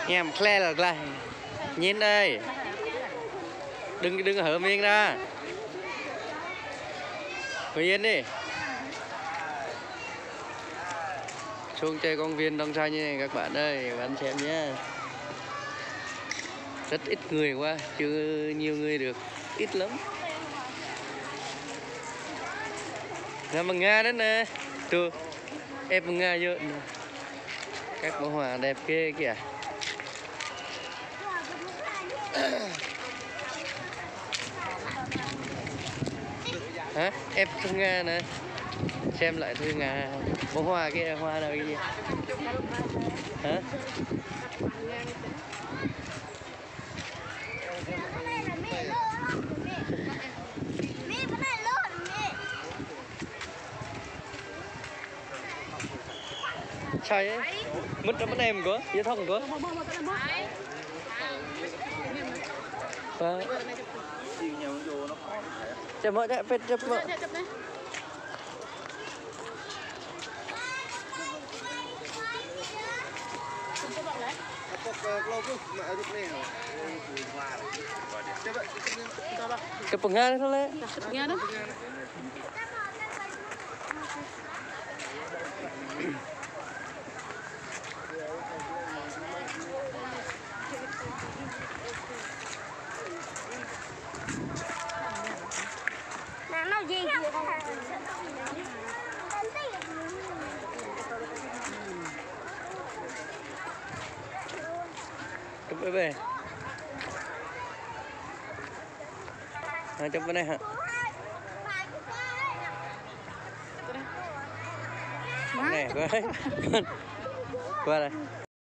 Nghe một kle là nhìn đây, đừng hở miệng ra, ngồi yên đi. Xuống chơi công viên Đông Xanh như này các bạn ơi, các bạn xem nhé. Rất ít người quá, chưa nhiều người được, ít lắm. Nga bằng Nga đó nè, từ em bằng Nga vô nè. Các bông hoa đẹp ghê kìa. Hả? Em thương Nga nè. Xem lại thương Nga. Bông hoa kia, hoa nào kia. Hả? Sao vậy? Mất trong em có? Dễ thông có? Chậm mỡ chạy, chậm mỡ. Cái pengen thôi lẽ. Nghe đó. Nó gì vậy? Chụp về. Chụp bên này hả? Nè, qua đây.